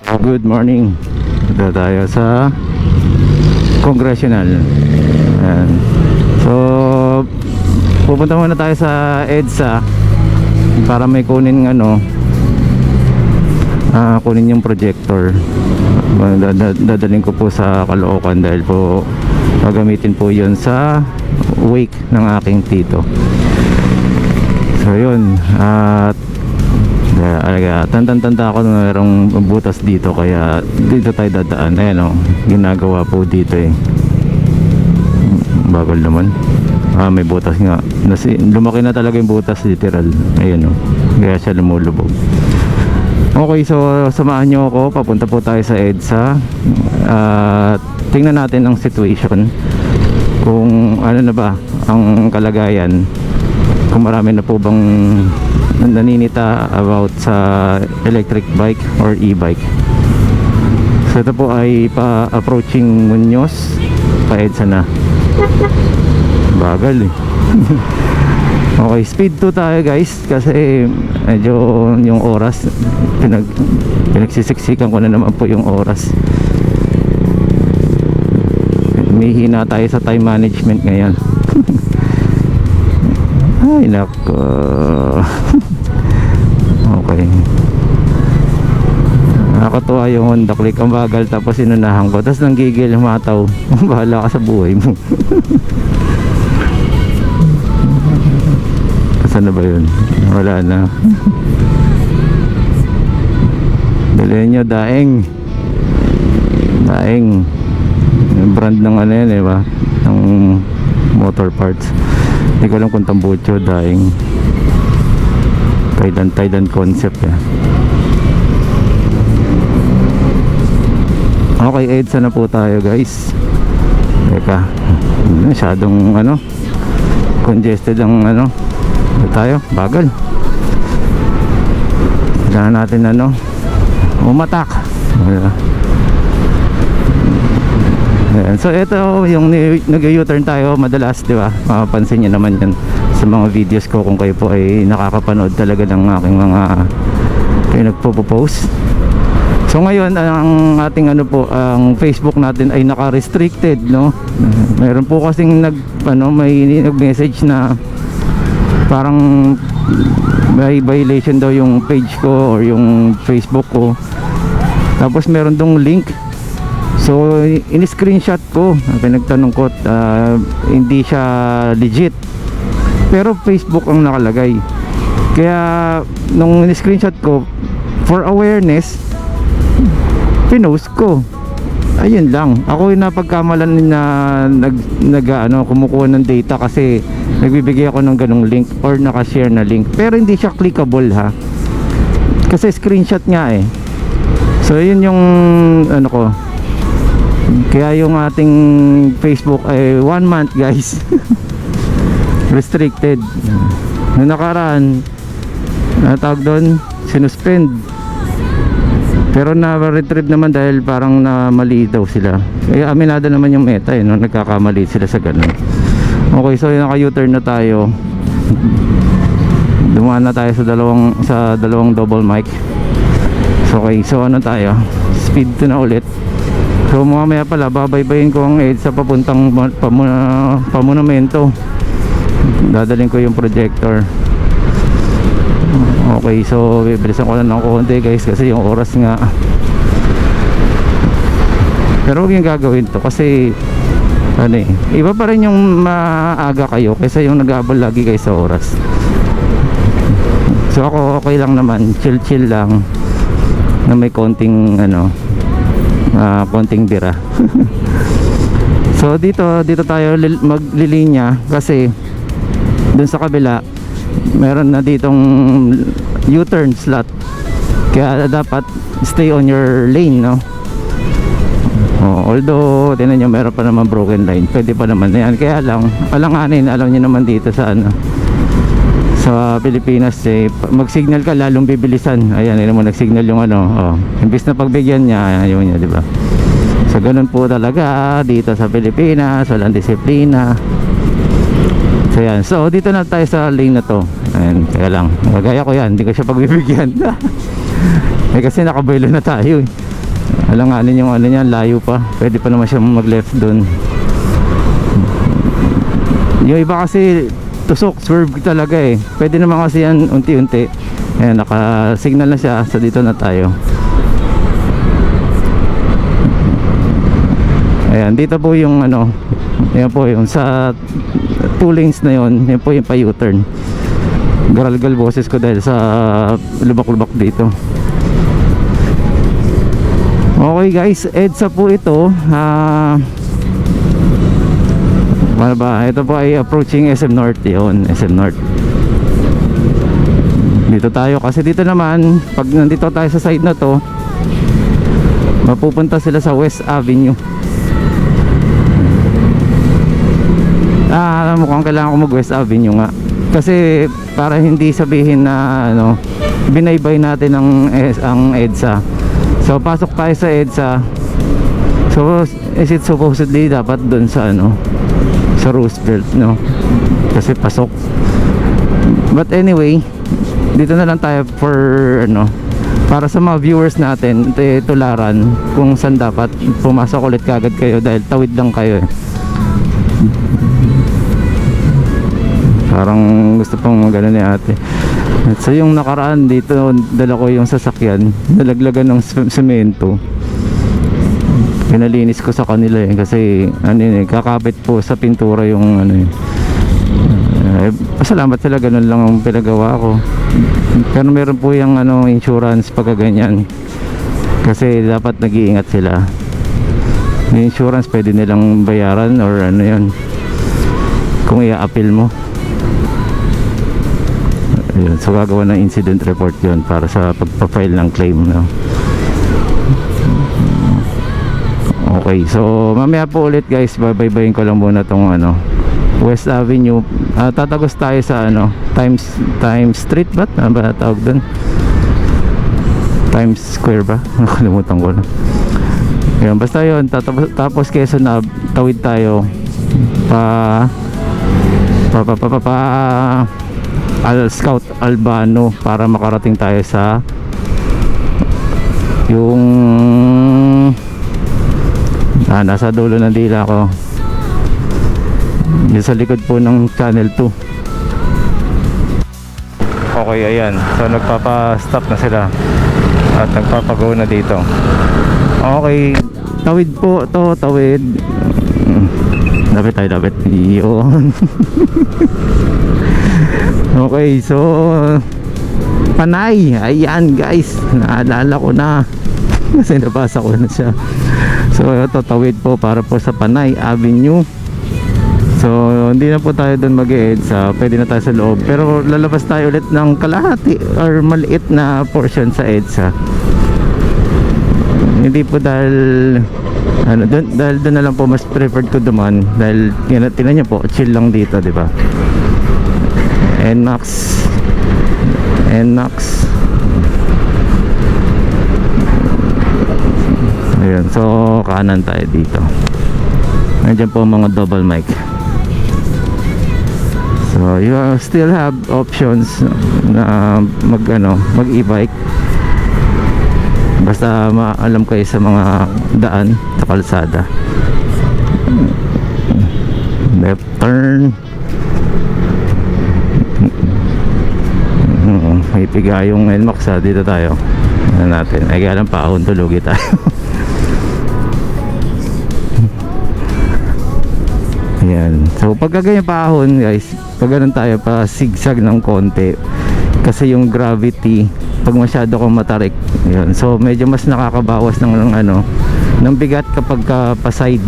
Good morning. Dito tayo sa Congressional. Ayan. So pupunta muna tayo sa EDSA para may kunin kunin yung projector. Dadalhin ko po sa Caloocan dahil po gagamitin po yun sa wake ng aking tito. So yun, at tanda ako na mayroong butas dito, kaya dito tayo dadaan. Ayan ginagawa po dito bagal naman. May butas nga. Lumaki na talaga yung butas, literal. Ayan kaya siya lumulubog. Okay, so samahan nyo ako. Papunta po tayo sa EDSA. Tingnan natin ang situation, kung ano na ba ang kalagayan, kung marami na po bang naninita about sa electric bike or e-bike. So ito po ay pa-approaching Muñoz, pa-EDSA na. Bagal Okay, speed 2 tayo guys, kasi medyo yung oras pinagsisiksikan ko na naman po yung oras. May hina tayo sa time management ngayon. Ay nako. Okay, nakakatuwa yung Honda Click. Ang bagal, tapos inunahan ko, tapos nanggigil, humataw. Bahala ka sa buhay mo. Saan na ba yun? Wala na. Dali nyo, daing brand ng yan, diba? Ng motor parts. Hindi ko alam kung tambucho, daing Thailand concept Okay, EDSA na po tayo guys. Teka, masyadong congested ang tayo, bagal. Kailangan natin umatak. Ayan. So ito yung nag-U-turn tayo madalas, di ba? Mapapansin niyo naman yan sa mga videos ko, kung kayo po ay nakakapanood talaga ng aking mga nagpo-post. So ngayon ang ating ang Facebook natin ay naka-restricted, no? Meron po kasing may nag-message na parang may violation daw yung page ko or yung Facebook ko. Tapos meron dong link. So in-screenshot ko, pinagtanong ko, hindi siya legit, pero Facebook ang nakalagay. Kaya nung in-screenshot ko, for awareness, pinost ko. Ayun lang. Ako yung napagkamalan na kumukuha ng data kasi nagbibigay ako ng ganong link or nakashare na link, pero hindi siya clickable kasi screenshot nga So yun yung ko. Kaya yung ating Facebook ay 1 month guys. Restricted. Noong nakaraan, tawag doon, sinuspend, pero na-retrieve naman dahil parang mali daw sila. Kaya aminado naman yung Meta nagkakamali sila sa ganun. Okay, so naka-U-turn na tayo. Dumaan na tayo sa dalawang double mic. So okay, so tayo, speed 2 na ulit. So mamaya pala babaybayin ko ang EDSA papuntang Pamonumento. Dadalhin ko yung projector. Okay, so bibilisan ko lang ng konti guys kasi yung oras nga. Pero huwag yung gagawin to kasi iba pa rin yung maaga kayo kaysa yung nag-aabol lagi kayo sa oras. So ako okay lang naman, chill lang, na may konting konting bira. So dito tayo maglilinya kasi dun sa kabila meron na ditong U-turn slot, kaya dapat stay on your lane, no? Although tinan nyo, meron pa naman broken line, pwede pa naman yan. Kaya lang, alanganin, alam nyo naman dito sa sa Pilipinas mag-signal ka lalong bibilisan. Ayan, yun mo nag-signal yung imbis na pagbigyan niya, ayun niya, di ba? So ganun po talaga dito sa Pilipinas, walang disiplina. So yan, so dito na tayo sa lane na to. Ayan, kaya lang, magaya ko yan, hindi ko siya pagbibigyan. Kasi nakabaylo na tayo Alanganin yung ano niya, layo pa. Pwede pa naman siya mag left doon. Yung iba kasi tusok, swerve talaga eh. Pwede naman kasi yan unti-unti. Ayan, naka-signal na siya. So dito na tayo. Ayan, dito po yung ano, yan po yung sa 2 lanes na yon, yan po yung pa U-turn. Garalgal boses ko dahil sa lubak-lubak dito. Okay guys, EDSA po ito. Ano ba? Ito po ay approaching SM North. Yun, SM North. Dito tayo kasi dito naman, pag nandito tayo sa side na to, mapupunta sila sa West Avenue. Mukhang kailangan ko mag West Avenue nga. Kasi para hindi sabihin na ano, binaybay natin ang EDSA. So pasok tayo sa EDSA. So is it supposedly dapat doon sa ano, sa Roosevelt, no? Kasi pasok. But anyway, dito na lang tayo for ano, para sa mga viewers natin, tularan kung saan dapat pumasok ulit kagad kayo dahil tawid lang kayo eh. Parang gusto pang magano ni ate. So yung nakaraan dito, dala ko yung sasakyan, nalaglagan ng semento. Pinalinis ko sa kanila eh, kasi ano yun eh, kakapit po sa pintura yung ano eh. Pasalamat sila, ganun lang ang pinagawa ko. Pero meron po yung ano, insurance pagka ganyan. Kasi dapat nag-iingat sila. Yung insurance pwede nilang bayaran or ano yun, kung i-appeal mo. Ayun, so gagawa ng incident report yun para sa pagpa-file ng claim, no? Okay, so mamaya po ulit guys, babaybayin ko lang muna tong ano, West Avenue. Tatagos tayo sa ano, Times Street ba? Ano ba tawag doon? Times Square ba? Nakalimutan ko na. Ayun, basta yun, tapos Quezon Ave, tawid tayo pa Scout Albano para makarating tayo sa yung nasa dulo ng dila ko, yung sa likod po ng Channel 2. Okay, ayan, so nagpapa-stop na sila at nagpapagaw na dito. Okay, tawid po to, tawid. Dapat yun. Okay, so Panay, ayan guys, naalala ko na kasi nabasa ko na siya. So ito, tawid po para po sa Panay Avenue. So hindi na po tayo doon mag-EDSA, pwede na tayo sa loob, pero lalabas tayo ulit ng kalahati or maliit na portion sa EDSA. Hindi po dahil ano, dahil doon na lang po mas preferred ko duman dahil tinan niyo po, chill lang dito, di ba? NMAX. Ayan, so kanan tayo dito. Nandiyan po mga double mic. So you still have options na mag e-bike. Basta maalam kayo sa mga daan sa kalsada. Left turn. May piga yung NMAX ha. Dito tayo. Ano natin? Ay kaya lang paahon, tulugi tayo. Ayan. So pagka ganyan paahon guys, pag ganun tayo pa zigzag ng konti kasi yung gravity pag masyado kong matarik, yun. So medyo mas nakakabawas ng ano, ng bigat kapag pa side.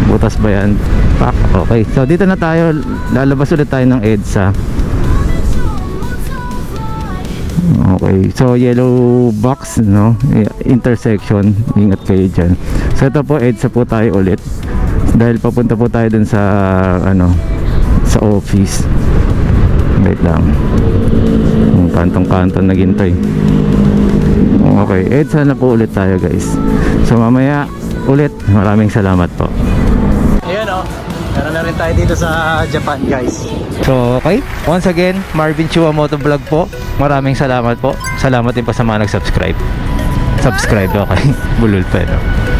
Butas ba yan? Pak. Okay, so dito na tayo, lalabas ulit tayo ng EDSA. Okay, so yellow box, no, intersection, ingat kayo dyan. So ito po, EDSA po tayo ulit dahil papunta po tayo dun sa ano, sa office. Wait lang, kantong-kantong naghintay. Okay, EDSA na po ulit tayo guys. So mamaya ulit, maraming salamat po. Ayan o, meron na rin tayo dito sa Japan guys. So okay, once again, Marvin Chua Motovlog po. Maraming salamat po. Salamat din po sa mga nag-subscribe. Subscribe, okay. Bulol pa, no?